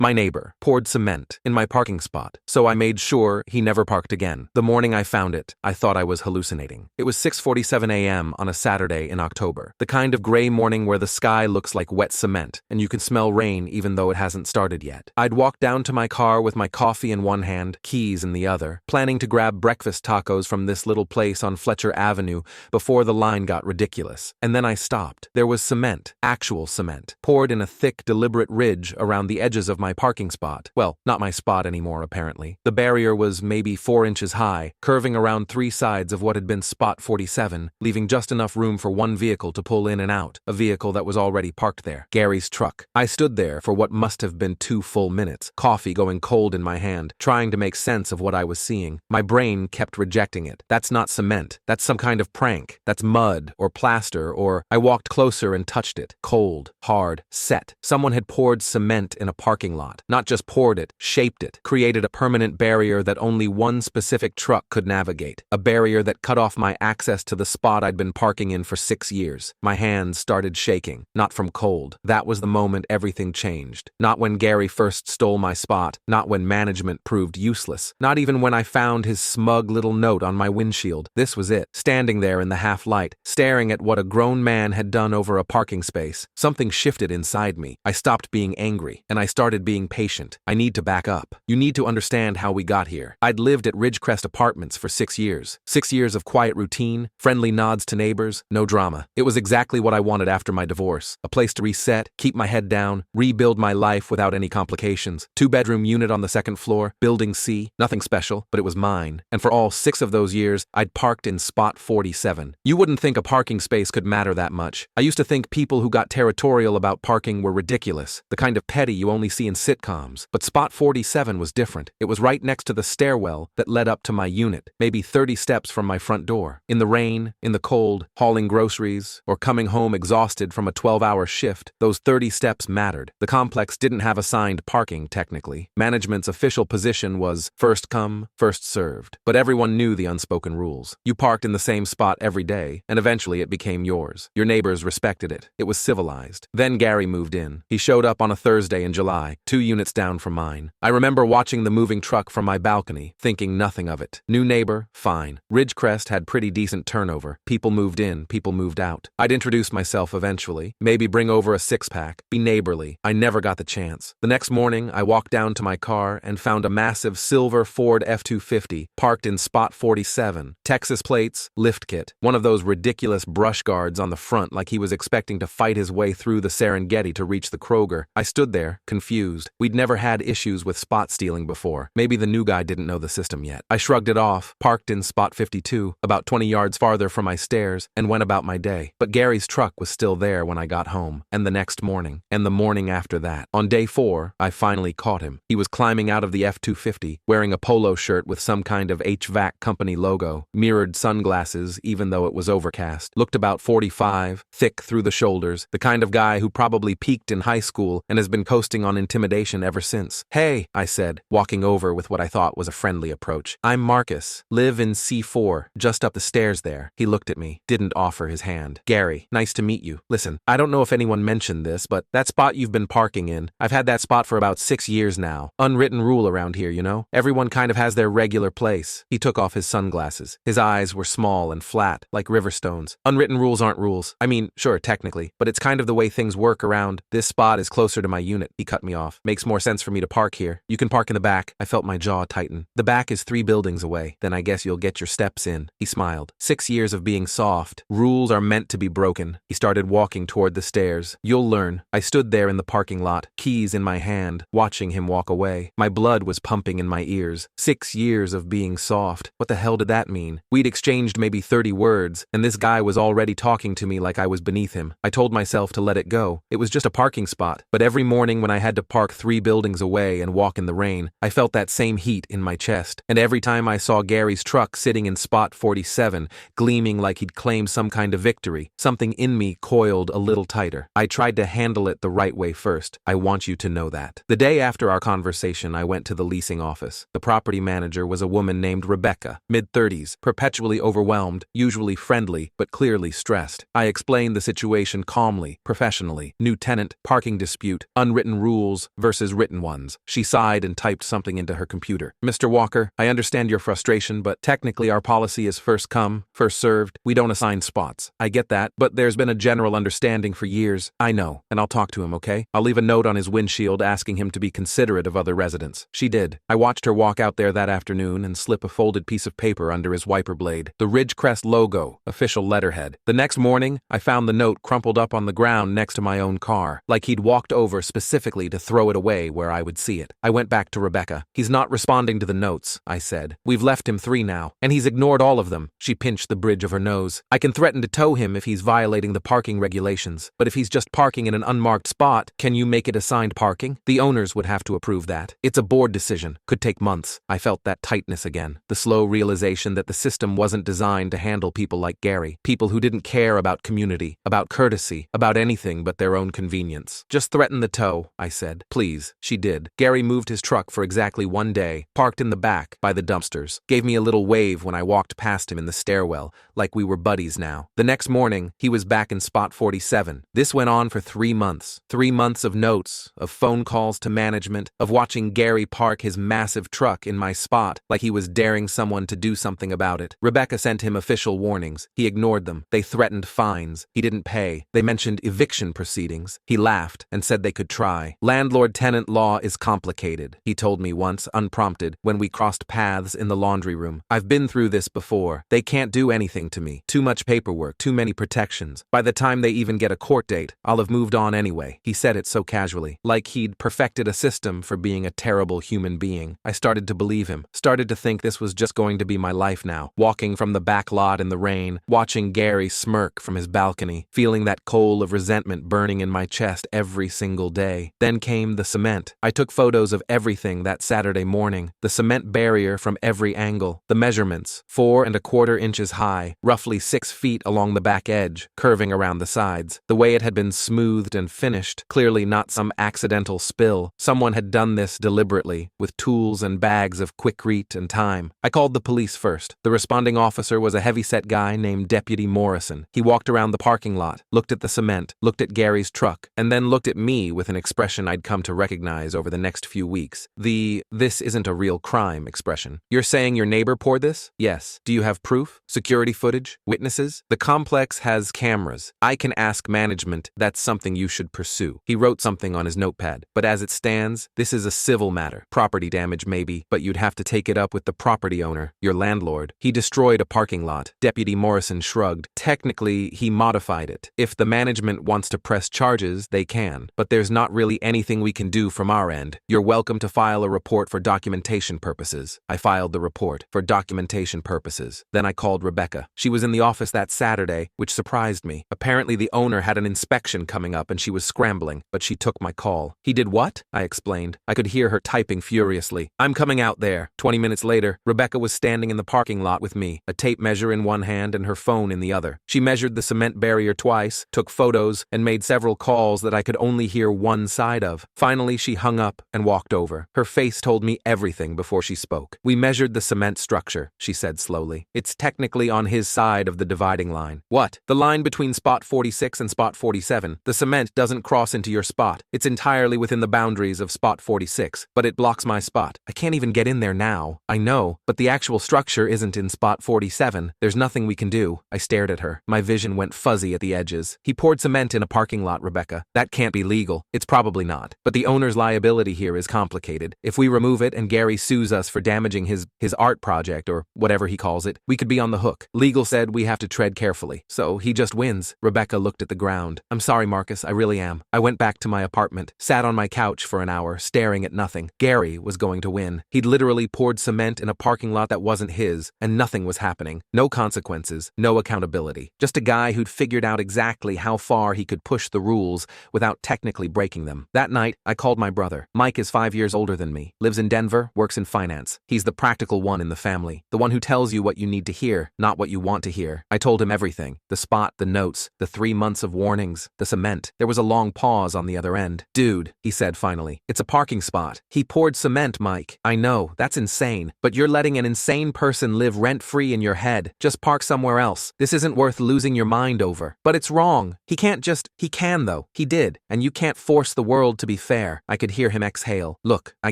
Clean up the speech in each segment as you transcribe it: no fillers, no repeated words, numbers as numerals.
My neighbor poured cement in my parking spot, so I made sure he never parked again. The morning I found it, I thought I was hallucinating. It was 6:47 a.m. on a Saturday in October, the kind of gray morning where the sky looks like wet cement, and you can smell rain even though it hasn't started yet. I'd walked down to my car with my coffee in one hand, keys in the other, planning to grab breakfast tacos from this little place on Fletcher Avenue before the line got ridiculous. And then I stopped. There was cement, actual cement, poured in a thick, deliberate ridge around the edges of my parking spot. Well, not my spot anymore, apparently. The barrier was maybe 4 inches high, curving around 3 sides of what had been spot 47, leaving just enough room for one vehicle to pull in and out, a vehicle that was already parked there. Gary's truck. I stood there for what must have been 2 full minutes, coffee going cold in my hand, trying to make sense of what I was seeing. My brain kept rejecting it. That's not cement. That's some kind of prank. That's mud or plaster or... I walked closer and touched it. Cold, hard, set. Someone had poured cement in a parking lot. Not just poured it, shaped it, created a permanent barrier that only one specific truck could navigate. A barrier that cut off my access to the spot I'd been parking in for 6 years. My hands started shaking, not from cold. That was the moment everything changed. Not when Gary first stole my spot, not when management proved useless, not even when I found his smug little note on my windshield. This was it, standing there in the half-light, staring at what a grown man had done over a parking space. Something shifted inside me. I stopped being angry, and I started being patient. I need to back up. You need to understand how we got here. I'd lived at Ridgecrest Apartments for 6 years. 6 years of quiet routine, friendly nods to neighbors, no drama. It was exactly what I wanted after my divorce. A place to reset, keep my head down, rebuild my life without any complications. 2-bedroom unit on the 2nd floor, building C, nothing special, but it was mine. And for all 6 of those years, I'd parked in spot 47. You wouldn't think a parking space could matter that much. I used to think people who got territorial about parking were ridiculous, the kind of petty you only see in sitcoms. But spot 47 was different. It was right next to the stairwell that led up to my unit, maybe 30 steps from my front door. In the rain, in the cold, hauling groceries, or coming home exhausted from a 12-hour shift, those 30 steps mattered. The complex didn't have assigned parking, technically. Management's official position was first come, first served. But everyone knew the unspoken rules. You parked in the same spot every day, and eventually it became yours. Your neighbors respected it. It was civilized. Then Gary moved in. He showed up on a Thursday in July, 2 units down from mine. I remember watching the moving truck from my balcony, thinking nothing of it. New neighbor, fine. Ridgecrest had pretty decent turnover. People moved in, people moved out. I'd introduce myself eventually, maybe bring over a 6-pack, be neighborly. I never got the chance. The next morning, I walked down to my car and found a massive silver Ford F-250 parked in spot 47. Texas plates, lift kit, one of those ridiculous brush guards on the front like he was expecting to fight his way through the Serengeti to reach the Kroger. I stood there, confused. We'd never had issues with spot stealing before. Maybe the new guy didn't know the system yet. I shrugged it off, parked in spot 52, about 20 yards farther from my stairs, and went about my day. But Gary's truck was still there when I got home, and the next morning, and the morning after that. On day 4, I finally caught him. He was climbing out of the F-250, wearing a polo shirt with some kind of HVAC company logo, mirrored sunglasses even though it was overcast, looked about 45, thick through the shoulders, the kind of guy who probably peaked in high school and has been coasting on intimidation ever since. "Hey," I said, walking over with what I thought was a friendly approach. "I'm Marcus. Live in C4, just up the stairs there." He looked at me, didn't offer his hand. "Gary, nice to meet you. Listen, I don't know if anyone mentioned this, but that spot you've been parking in, I've had that spot for about 6 years now. Unwritten rule around here, you know? Everyone kind of has their regular place." He took off his sunglasses. His eyes were small and flat, like river stones. "Unwritten rules aren't rules. I mean, sure, technically, but it's kind of the way things work around. This spot is closer to my unit." He cut me off. "Makes more sense for me to park here. You can park in the back." I felt my jaw tighten. "The back is 3 buildings away. Then I guess you'll get your steps in." He smiled. 6 years of being soft. Rules are meant to be broken. He started walking toward the stairs. "You'll learn." I stood there in the parking lot, keys in my hand, watching him walk away. My blood was pumping in my ears. 6 years of being soft. What the hell did that mean? We'd exchanged maybe 30 words, and this guy was already talking to me like I was beneath him. I told myself to let it go. It was just a parking spot. But every morning when I had to park 3 buildings away and walk in the rain, I felt that same heat in my chest. And every time I saw Gary's truck sitting in spot 47, gleaming like he'd claimed some kind of victory, something in me coiled a little tighter. I tried to handle it the right way first. I want you to know that. The day after our conversation, I went to the leasing office. The property manager was a woman named Rebecca, mid-30s, perpetually overwhelmed, usually friendly, but clearly stressed. I explained the situation calmly, professionally. New tenant, parking dispute, unwritten rules, versus written ones. She sighed and typed something into her computer. Mr. Walker, I understand your frustration, but technically our policy is first come, first served. We don't assign spots. I get that, but there's been a general understanding for years. I know, and I'll talk to him, okay? I'll leave a note on his windshield asking him to be considerate of other residents. She did. I watched her walk out there that afternoon and slip a folded piece of paper under his wiper blade. The Ridgecrest logo, official letterhead. The next morning, I found the note crumpled up on the ground next to my own car, like he'd walked over specifically to throw it away where I would see it. I went back to Rebecca. He's not responding to the notes, I said. We've left him 3 now, and he's ignored all of them. She pinched the bridge of her nose. I can threaten to tow him if he's violating the parking regulations, but if he's just parking in an unmarked spot, can you make it assigned parking? The owners would have to approve that. It's a board decision. Could take months. I felt that tightness again. The slow realization that the system wasn't designed to handle people like Gary. People who didn't care about community, about courtesy, about anything but their own convenience. Just threaten the tow, I said. Please. She did. Gary moved his truck for exactly 1 day, parked in the back, by the dumpsters. Gave me a little wave when I walked past him in the stairwell, like we were buddies now. The next morning, he was back in spot 47. This went on for 3 months. 3 months of notes, of phone calls to management, of watching Gary park his massive truck in my spot, like he was daring someone to do something about it. Rebecca sent him official warnings. He ignored them. They threatened fines. He didn't pay. They mentioned eviction proceedings. He laughed and said they could try. Landlord-tenant law is complicated, he told me once, unprompted, when we crossed paths in the laundry room. I've been through this before. They can't do anything to me. Too much paperwork, too many protections. By the time they even get a court date, I'll have moved on anyway. He said it so casually, like he'd perfected a system for being a terrible human being. I started to believe him, started to think this was just going to be my life now, walking from the back lot in the rain, watching Gary smirk from his balcony, feeling that coal of resentment burning in my chest every single day. Then came the cement. I took photos of everything that Saturday morning, the cement barrier from every angle, the measurements, 4¼ inches high, roughly 6 feet along the back edge, curving around the sides, the way it had been smoothed and finished, clearly not some accidental spill. Someone had done this deliberately, with tools and bags of Quikrete and time. I called the police first. The responding officer was a heavy-set guy named Deputy Morrison. He walked around the parking lot, looked at the cement, looked at Gary's truck, and then looked at me with an expression I'd come to recognize over the next few weeks. The "this isn't a real crime" expression. You're saying your neighbor poured this? Yes. Do you have proof? Security footage? Witnesses? The complex has cameras. I can ask management. That's something you should pursue. He wrote something on his notepad. But as it stands, this is a civil matter. Property damage maybe, but you'd have to take it up with the property owner, your landlord. He destroyed a parking lot. Deputy Morrison shrugged. Technically, he modified it. If the management wants to press charges, they can. But there's not really anything we can do from our end. You're welcome to file a report for documentation purposes. I filed the report for documentation purposes. Then I called Rebecca. She was in the office that Saturday, which surprised me. Apparently the owner had an inspection coming up and she was scrambling, but she took my call. He did what? I explained. I could hear her typing furiously. I'm coming out there. 20 minutes later, Rebecca was standing in the parking lot with me, a tape measure in one hand and her phone in the other. She measured the cement barrier twice, took photos, and made several calls that I could only hear one side of. Finally, she hung up and walked over. Her face told me everything before she spoke. We measured the cement structure, she said slowly. It's technically on his side of the dividing line. What? The line between spot 46 and spot 47. The cement doesn't cross into your spot. It's entirely within the boundaries of spot 46, but it blocks my spot. I can't even get in there now. I know, but the actual structure isn't in spot 47. There's nothing we can do. I stared at her. My vision went fuzzy at the edges. He poured cement in a parking lot, Rebecca. That can't be legal. It's probably not. But the owner's liability here is complicated. If we remove it and Gary sues us for damaging his art project, or whatever he calls it, we could be on the hook. Legal said we have to tread carefully. So he just wins. Rebecca looked at the ground. I'm sorry, Marcus, I really am. I went back to my apartment, sat on my couch for an hour, staring at nothing. Gary was going to win. He'd literally poured cement in a parking lot that wasn't his, and nothing was happening. No consequences, no accountability. Just a guy who'd figured out exactly how far he could push the rules without technically breaking them. That night, I called my brother. Mike is 5 years older than me, lives in Denver, works in finance. He's the practical one in the family, the one who tells you what you need to hear, not what you want to hear. I told him everything. The spot, the notes, the 3 months of warnings, the cement. There was a long pause on the other end. Dude, he said finally, it's a parking spot. He poured cement, Mike. I know, that's insane, but you're letting an insane person live rent-free in your head. Just park somewhere else. This isn't worth losing your mind over. But it's wrong. He can't just, he can though. He did, and you can't force the world to be fair. I could hear him exhale. Look, I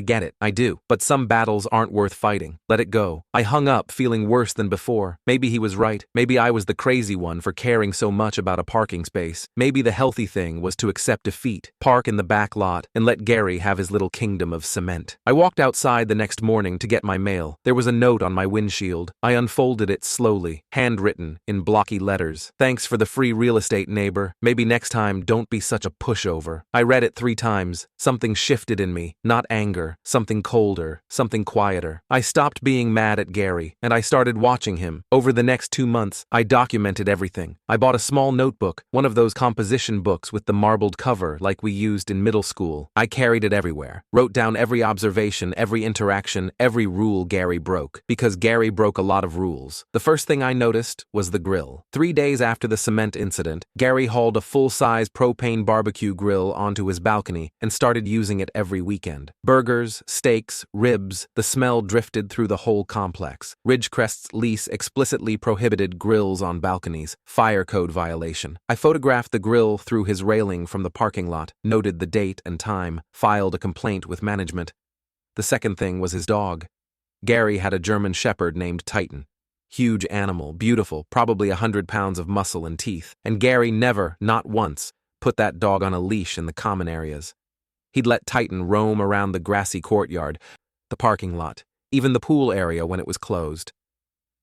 get it. I do. But some battles aren't worth fighting. Let it go. I hung up, feeling worse than before. Maybe he was right. Maybe I was the crazy one for caring so much about a parking space. Maybe the healthy thing was to accept defeat, park in the back lot, and let Gary have his little kingdom of cement. I walked outside the next morning to get my mail. There was a note on my windshield. I unfolded it slowly, handwritten, in blocky letters. Thanks for the free real estate, neighbor. Maybe next time don't be such a pushover. I read it 3 times. Something shifted in me. Not anger. Something colder. Something quieter. I stopped being mad at Gary, and I started watching him. Over the next 2 months, I documented everything. I bought a small notebook, one of those composition books with the marbled cover like we used in middle school. I carried it everywhere. Wrote down every observation, every interaction, every rule Gary broke. Because Gary broke a lot of rules. The first thing I noticed was the grill. 3 days after the cement incident, Gary hauled a full-size propane barbecue grill onto his balcony and started using it every weekend. Burgers, steaks, ribs, the smell drifted through the whole complex. Ridgecrest's lease explicitly prohibited grills on balconies. Fire code violation. I photographed the grill through his railing from the parking lot, noted the date and time, filed a complaint with management. The second thing was his dog. Gary had a German Shepherd named Titan. Huge animal, beautiful, probably 100 pounds of muscle and teeth. And Gary never, not once, put that dog on a leash in the common areas. He'd let Titan roam around the grassy courtyard, the parking lot, even the pool area when it was closed.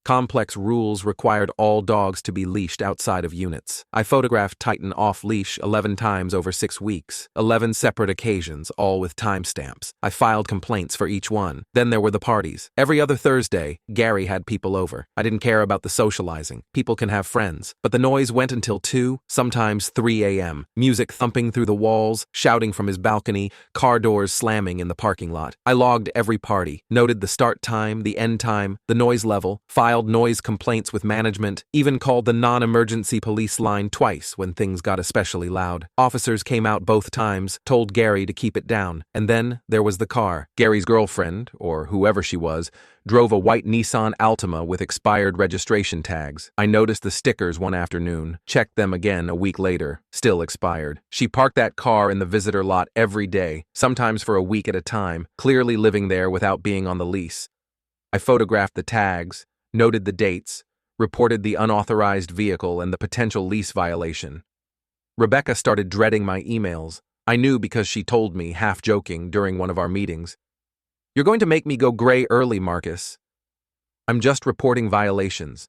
Complex rules required all dogs to be leashed outside of units. I photographed Titan off-leash 11 times over 6 weeks, 11 separate occasions, all with timestamps. I filed complaints for each one. Then there were the parties. Every other Thursday, Gary had people over. I didn't care about the socializing. People can have friends. But the noise went until 2, sometimes 3 a.m. Music thumping through the walls, shouting from his balcony, car doors slamming in the parking lot. I logged every party, noted the start time, the end time, the noise level, filed noise complaints with management, even called the non-emergency police line twice when things got especially loud. Officers came out both times, told Gary to keep it down. And then there was the car. Gary's girlfriend, or whoever she was, drove a white Nissan Altima with expired registration tags. I noticed the stickers one afternoon, checked them again a week later, still expired. She parked that car in the visitor lot every day, sometimes for a week at a time, clearly living there without being on the lease. I photographed the tags, noted the dates, reported the unauthorized vehicle and the potential lease violation. Rebecca started dreading my emails. I knew because she told me, half joking, during one of our meetings, "You're going to make me go gray early, Marcus. I'm just reporting violations.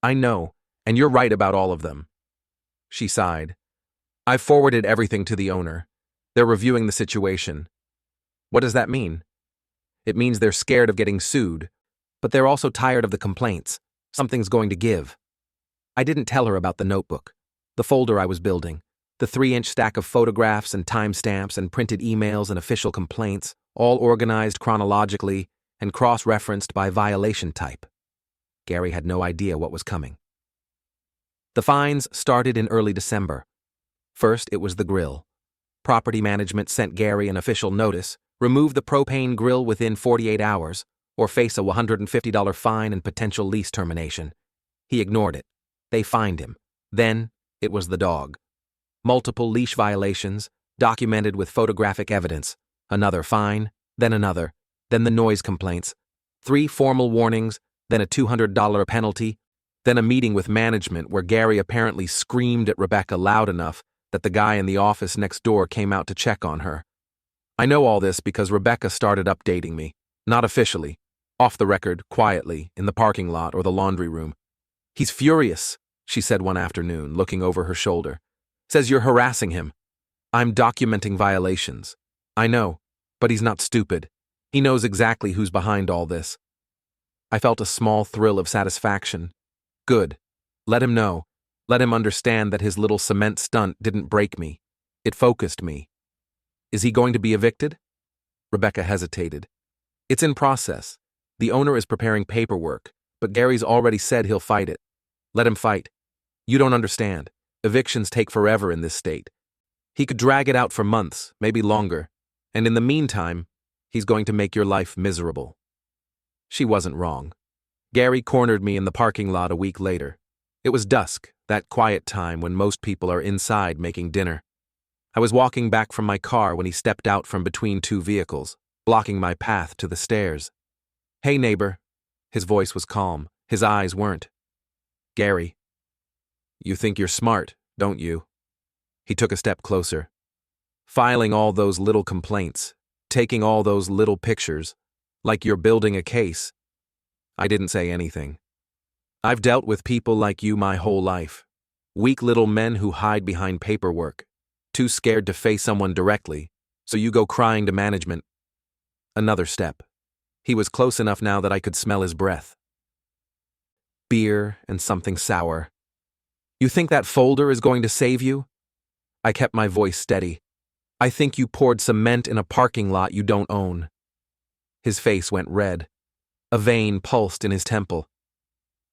I know, and you're right about all of them." She sighed. "I've forwarded everything to the owner. They're reviewing the situation." "What does that mean?" "It means they're scared of getting sued. But they're also tired of the complaints. Something's going to give." I didn't tell her about the notebook, the folder I was building, the 3-inch stack of photographs and timestamps and printed emails and official complaints, all organized chronologically and cross-referenced by violation type. Gary had no idea what was coming. The fines started in early December. First, it was the grill. Property management sent Gary an official notice: remove the propane grill within 48 hours, or face a $150 fine and potential lease termination. He ignored it. They fined him. Then, it was the dog. Multiple leash violations, documented with photographic evidence. Another fine, then another, then the noise complaints. 3 formal warnings, then a $200 penalty, then a meeting with management where Gary apparently screamed at Rebecca loud enough that the guy in the office next door came out to check on her. I know all this because Rebecca started updating me. Not officially. Off the record, quietly, in the parking lot or the laundry room. "He's furious," she said one afternoon, looking over her shoulder. "Says you're harassing him." "I'm documenting violations." "I know, but he's not stupid. He knows exactly who's behind all this." I felt a small thrill of satisfaction. Good. Let him know. Let him understand that his little cement stunt didn't break me. It focused me. "Is he going to be evicted?" Rebecca hesitated. "It's in process. The owner is preparing paperwork, but Gary's already said he'll fight it." "Let him fight. You don't understand. Evictions take forever in this state. He could drag it out for months, maybe longer, and in the meantime, he's going to make your life miserable." She wasn't wrong. Gary cornered me in the parking lot a week later. It was dusk, that quiet time when most people are inside making dinner. I was walking back from my car when he stepped out from between two vehicles, blocking my path to the stairs. "Hey, neighbor." His voice was calm. His eyes weren't. "Gary, you think you're smart, don't you?" He took a step closer. "Filing all those little complaints, taking all those little pictures, like you're building a case." I didn't say anything. "I've dealt with people like you my whole life. Weak little men who hide behind paperwork, too scared to face someone directly, so you go crying to management." Another step. He was close enough now that I could smell his breath. Beer and something sour. "You think that folder is going to save you?" I kept my voice steady. "I think you poured cement in a parking lot you don't own." His face went red. A vein pulsed in his temple.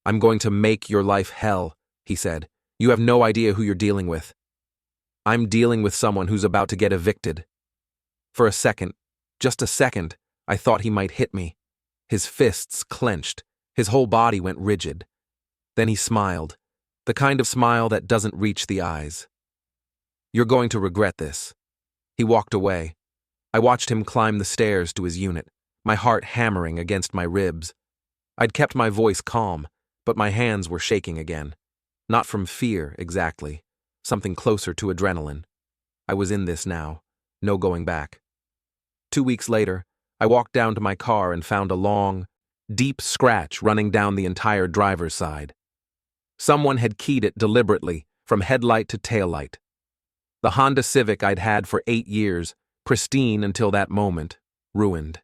"I'm going to make your life hell," he said. "You have no idea who you're dealing with." "I'm dealing with someone who's about to get evicted." For a second, just a second, I thought he might hit me. His fists clenched. His whole body went rigid. Then he smiled, the kind of smile that doesn't reach the eyes. "You're going to regret this." He walked away. I watched him climb the stairs to his unit, my heart hammering against my ribs. I'd kept my voice calm, but my hands were shaking again. Not from fear, exactly. Something closer to adrenaline. I was in this now. No going back. 2 weeks later, I walked down to my car and found a long, deep scratch running down the entire driver's side. Someone had keyed it deliberately, from headlight to taillight. The Honda Civic I'd had for 8 years, pristine until that moment, ruined.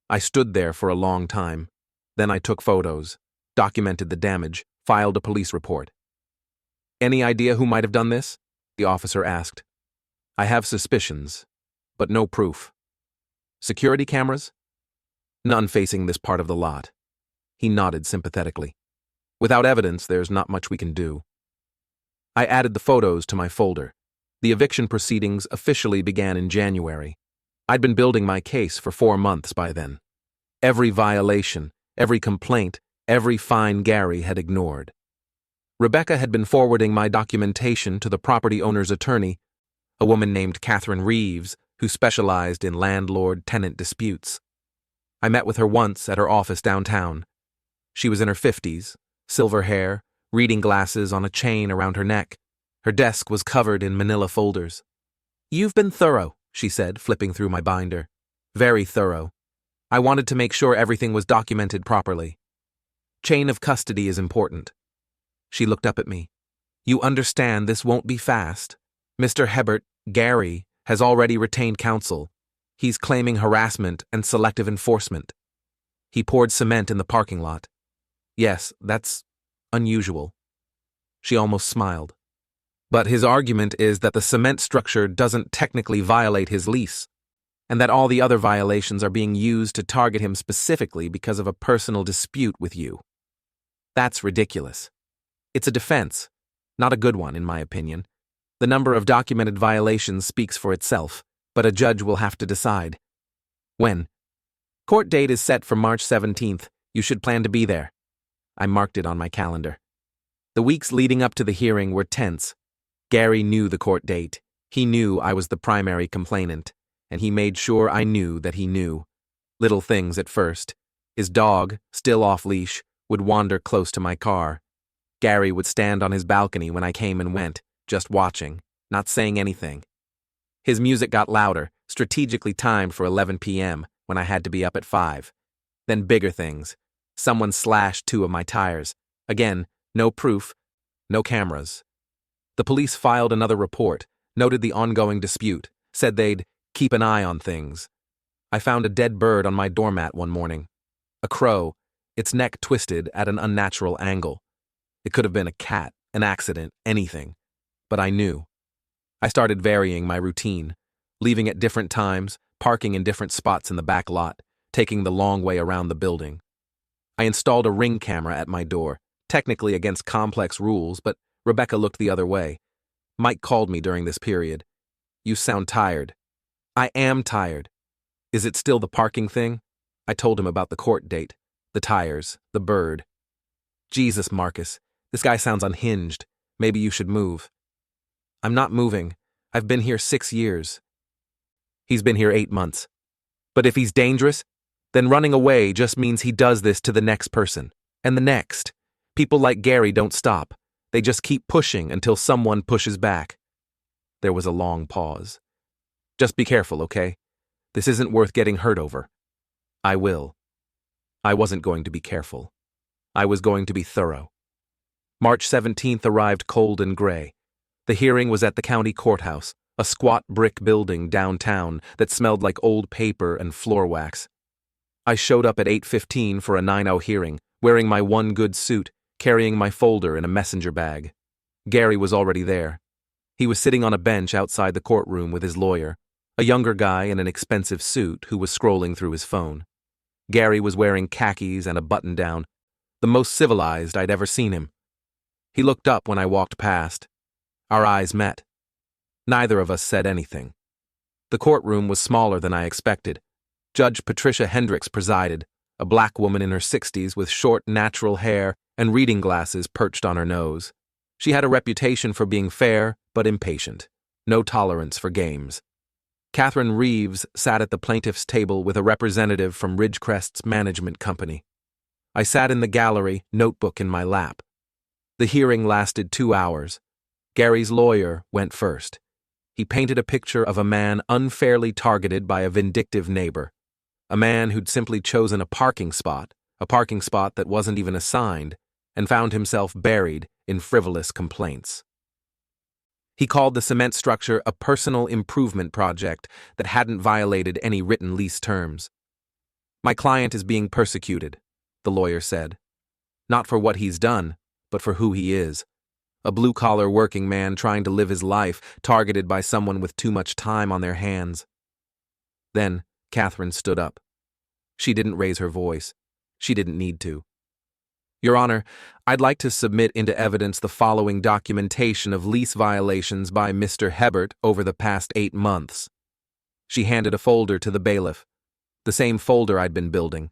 I stood there for a long time. Then I took photos, documented the damage, filed a police report. "Any idea who might have done this?" the officer asked. "I have suspicions, but no proof." "Security cameras?" "None facing this part of the lot." He nodded sympathetically. "Without evidence, there's not much we can do." I added the photos to my folder. The eviction proceedings officially began in January. I'd been building my case for 4 months by then. Every violation, every complaint, every fine Gary had ignored. Rebecca had been forwarding my documentation to the property owner's attorney, a woman named Catherine Reeves, who specialized in landlord-tenant disputes. I met with her once at her office downtown. She was in her 50s, silver hair, reading glasses on a chain around her neck. Her desk was covered in manila folders. "You've been thorough," she said, flipping through my binder. "Very thorough. I wanted to make sure everything was documented properly. Chain of custody is important." She looked up at me. "You understand this won't be fast. Mr. Hebert, Gary, has already retained counsel. He's claiming harassment and selective enforcement. He poured cement in the parking lot. Yes, that's unusual." She almost smiled. "But his argument is that the cement structure doesn't technically violate his lease, and that all the other violations are being used to target him specifically because of a personal dispute with you. That's ridiculous. It's a defense, not a good one, in my opinion. The number of documented violations speaks for itself, but a judge will have to decide." "When?" "Court date is set for March 17th. You should plan to be there." I marked it on my calendar. The weeks leading up to the hearing were tense. Gary knew the court date. He knew I was the primary complainant, and he made sure I knew that he knew. Little things at first. His dog, still off leash, would wander close to my car. Gary would stand on his balcony when I came and went, just watching, not saying anything. His music got louder, strategically timed for 11 p.m. when I had to be up at 5. Then bigger things. Someone slashed 2 of my tires. Again, no proof, no cameras. The police filed another report, noted the ongoing dispute, said they'd keep an eye on things. I found a dead bird on my doormat one morning. A crow, its neck twisted at an unnatural angle. It could have been a cat, an accident, anything. But I knew. I started varying my routine, leaving at different times, parking in different spots in the back lot, taking the long way around the building. I installed a Ring camera at my door, technically against complex rules, but Rebecca looked the other way. Mike called me during this period. "You sound tired." "I am tired." "Is it still the parking thing?" I told him about the court date, the tires, the bird. "Jesus, Marcus, this guy sounds unhinged. Maybe you should move." "I'm not moving. I've been here 6 years. He's been here 8 months. But if he's dangerous, then running away just means he does this to the next person. And the next. People like Gary don't stop. They just keep pushing until someone pushes back. There was a long pause. Just be careful, okay? This isn't worth getting hurt over. I will. I wasn't going to be careful. I was going to be thorough. March 17th arrived cold and gray. The hearing was at the county courthouse, a squat brick building downtown that smelled like old paper and floor wax. I showed up at 8:15 for a 9:00 hearing, wearing my one good suit, carrying my folder in a messenger bag. Gary was already there. He was sitting on a bench outside the courtroom with his lawyer, a younger guy in an expensive suit who was scrolling through his phone. Gary was wearing khakis and a button-down, the most civilized I'd ever seen him. He looked up when I walked past. Our eyes met. Neither of us said anything. The courtroom was smaller than I expected. Judge Patricia Hendricks presided, a black woman in her 60s with short, natural hair and reading glasses perched on her nose. She had a reputation for being fair but impatient. No tolerance for games. Catherine Reeves sat at the plaintiff's table with a representative from Ridgecrest's management company. I sat in the gallery, notebook in my lap. The hearing lasted 2 hours. Gary's lawyer went first. He painted a picture of a man unfairly targeted by a vindictive neighbor. A man who'd simply chosen a parking spot that wasn't even assigned, and found himself buried in frivolous complaints. He called the cement structure a personal improvement project that hadn't violated any written lease terms. My client is being persecuted, the lawyer said. Not for what he's done, but for who he is. A blue-collar working man trying to live his life, targeted by someone with too much time on their hands. Then, Catherine stood up. She didn't raise her voice. She didn't need to. Your Honor, I'd like to submit into evidence the following documentation of lease violations by Mr. Hebert over the past 8 months. She handed a folder to the bailiff. The same folder I'd been building.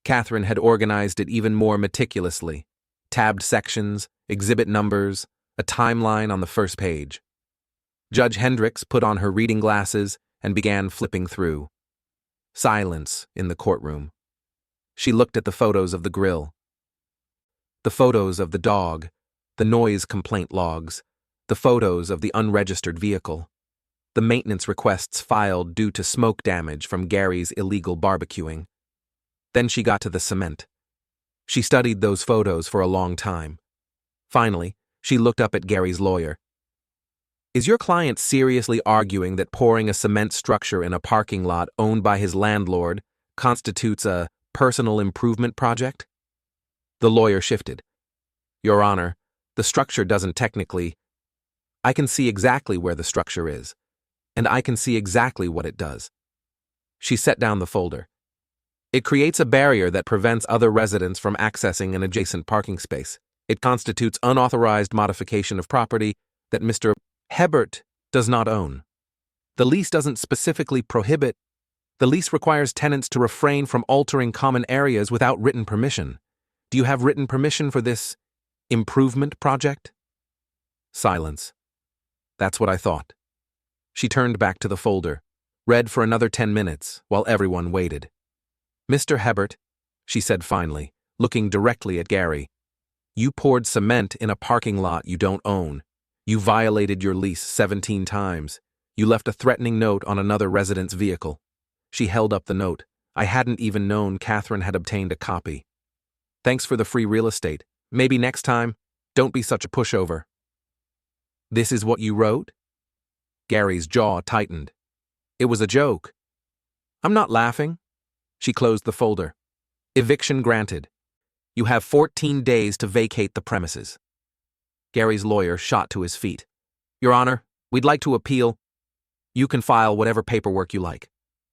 Catherine had organized it even more meticulously. Tabbed sections, exhibit numbers, a timeline on the first page. Judge Hendricks put on her reading glasses and began flipping through. Silence in the courtroom. She looked at the photos of the grill. The photos of the dog, the noise complaint logs, the photos of the unregistered vehicle, the maintenance requests filed due to smoke damage from Gary's illegal barbecuing. Then she got to the cement. She studied those photos for a long time. Finally, she looked up at Gary's lawyer. Is your client seriously arguing that pouring a cement structure in a parking lot owned by his landlord constitutes a personal improvement project? The lawyer shifted. Your Honor, the structure doesn't technically. I can see exactly where the structure is, and I can see exactly what it does. She set down the folder. It creates a barrier that prevents other residents from accessing an adjacent parking space. It constitutes unauthorized modification of property that Mr. Hebert does not own. The lease doesn't specifically prohibit. The lease requires tenants to refrain from altering common areas without written permission. Do you have written permission for this improvement project? Silence. That's what I thought. She turned back to the folder, read for another 10 minutes while everyone waited. Mr. Hebert, she said finally, looking directly at Gary, you poured cement in a parking lot you don't own. You violated your lease 17 times. You left a threatening note on another resident's vehicle. She held up the note. I hadn't even known Catherine had obtained a copy. Thanks for the free real estate. Maybe next time, don't be such a pushover. This is what you wrote? Gary's jaw tightened. It was a joke. I'm not laughing. She closed the folder. Eviction granted. You have 14 days to vacate the premises. Gary's lawyer shot to his feet. Your Honor, we'd like to appeal. You can file whatever paperwork you like.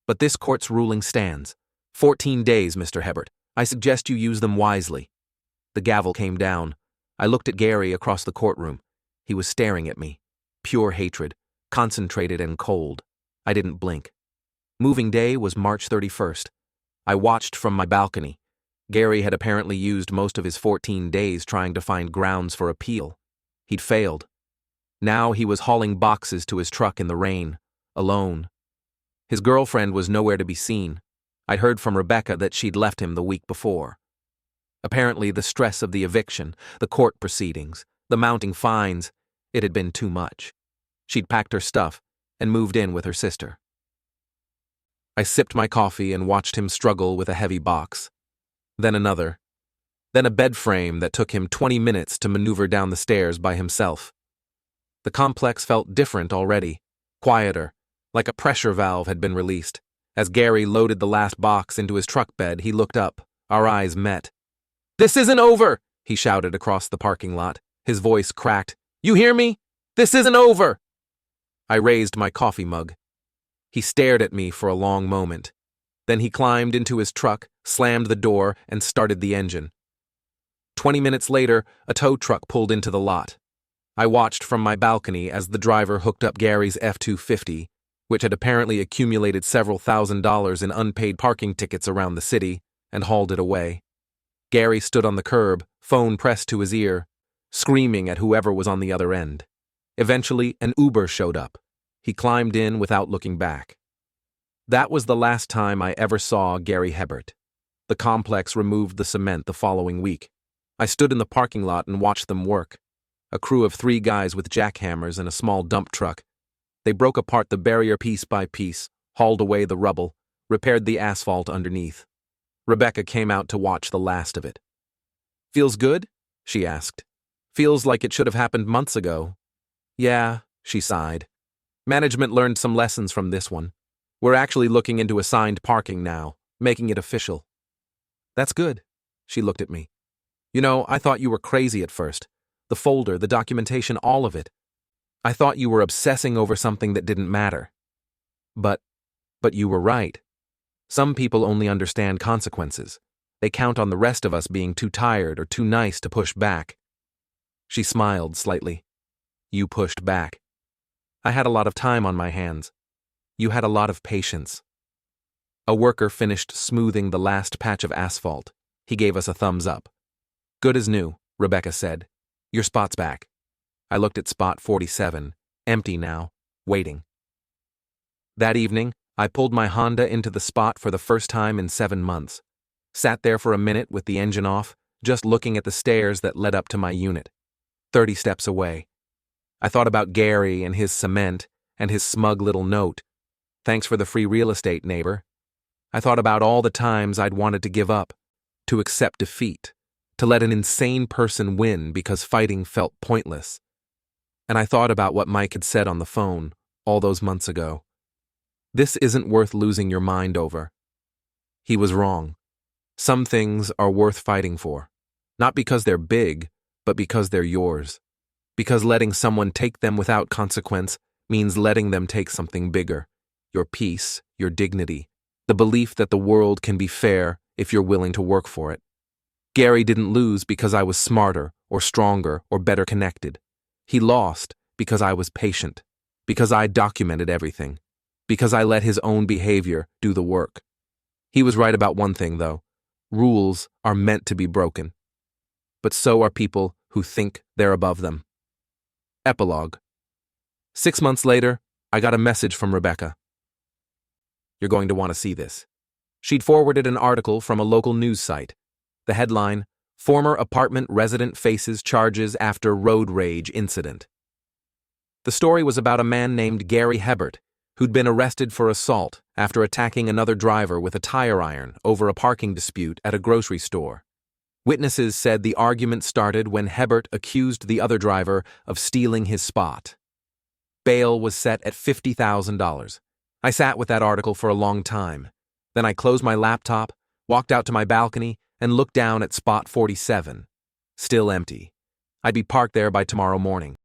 But this court's ruling stands. 14 days, Mr. Hebert. I suggest you use them wisely. The gavel came down. I looked at Gary across the courtroom. He was staring at me. Pure hatred, concentrated and cold. I didn't blink. Moving day was March 31st. I watched from my balcony. Gary had apparently used most of his 14 days trying to find grounds for appeal. He'd failed. Now he was hauling boxes to his truck in the rain, alone. His girlfriend was nowhere to be seen. I'd heard from Rebecca that she'd left him the week before. Apparently, the stress of the eviction, the court proceedings, the mounting fines, it had been too much. She'd packed her stuff and moved in with her sister. I sipped my coffee and watched him struggle with a heavy box. Then another. Then a bed frame that took him 20 minutes to maneuver down the stairs by himself. The complex felt different already, quieter, like a pressure valve had been released. As Gary loaded the last box into his truck bed, he looked up. Our eyes met. "This isn't over!" he shouted across the parking lot. His voice cracked. "You hear me? This isn't over!" I raised my coffee mug. He stared at me for a long moment. Then he climbed into his truck, slammed the door, and started the engine. 20 minutes later, a tow truck pulled into the lot. I watched from my balcony as the driver hooked up Gary's F-250, which had apparently accumulated several $1,000s in unpaid parking tickets around the city, and hauled it away. Gary stood on the curb, phone pressed to his ear, screaming at whoever was on the other end. Eventually, an Uber showed up. He climbed in without looking back. That was the last time I ever saw Gary Hebert. The complex removed the cement the following week. I stood in the parking lot and watched them work. A crew of 3 guys with jackhammers and a small dump truck. They broke apart the barrier piece by piece, hauled away the rubble, repaired the asphalt underneath. Rebecca came out to watch the last of it. "Feels good?" she asked. "Feels like it should have happened months ago." "Yeah," she sighed. "Management learned some lessons from this one. We're actually looking into assigned parking now, making it official." "That's good." She looked at me. "You know, I thought you were crazy at first. The folder, the documentation, all of it. I thought you were obsessing over something that didn't matter. But you were right. Some people only understand consequences. They count on the rest of us being too tired or too nice to push back." She smiled slightly. "You pushed back. I had a lot of time on my hands. You had a lot of patience." A worker finished smoothing the last patch of asphalt. He gave us a thumbs up. "Good as new," Rebecca said. "Your spot's back." I looked at spot 47, empty now, waiting. That evening, I pulled my Honda into the spot for the first time in 7 months. Sat there for a minute with the engine off, just looking at the stairs that led up to my unit. 30 steps away. I thought about Gary and his cement and his smug little note. "Thanks for the free real estate, neighbor." I thought about all the times I'd wanted to give up, to accept defeat, to let an insane person win because fighting felt pointless. And I thought about what Mike had said on the phone all those months ago. This isn't worth losing your mind over. He was wrong. Some things are worth fighting for, not because they're big, but because they're yours. Because letting someone take them without consequence means letting them take something bigger. Your peace, your dignity, the belief that the world can be fair if you're willing to work for it. Gary didn't lose because I was smarter or stronger or better connected. He lost because I was patient, because I documented everything, because I let his own behavior do the work. He was right about one thing, though. Rules are meant to be broken. But so are people who think they're above them. Epilogue. 6 months later, I got a message from Rebecca. "You're going to want to see this." She'd forwarded an article from a local news site. The headline, "Former Apartment Resident Faces Charges After Road Rage Incident." The story was about a man named Gary Hebert, who'd been arrested for assault after attacking another driver with a tire iron over a parking dispute at a grocery store. Witnesses said the argument started when Hebert accused the other driver of stealing his spot. Bail was set at $50,000. I sat with that article for a long time. Then I closed my laptop, walked out to my balcony, and looked down at spot 47. Still empty. I'd be parked there by tomorrow morning.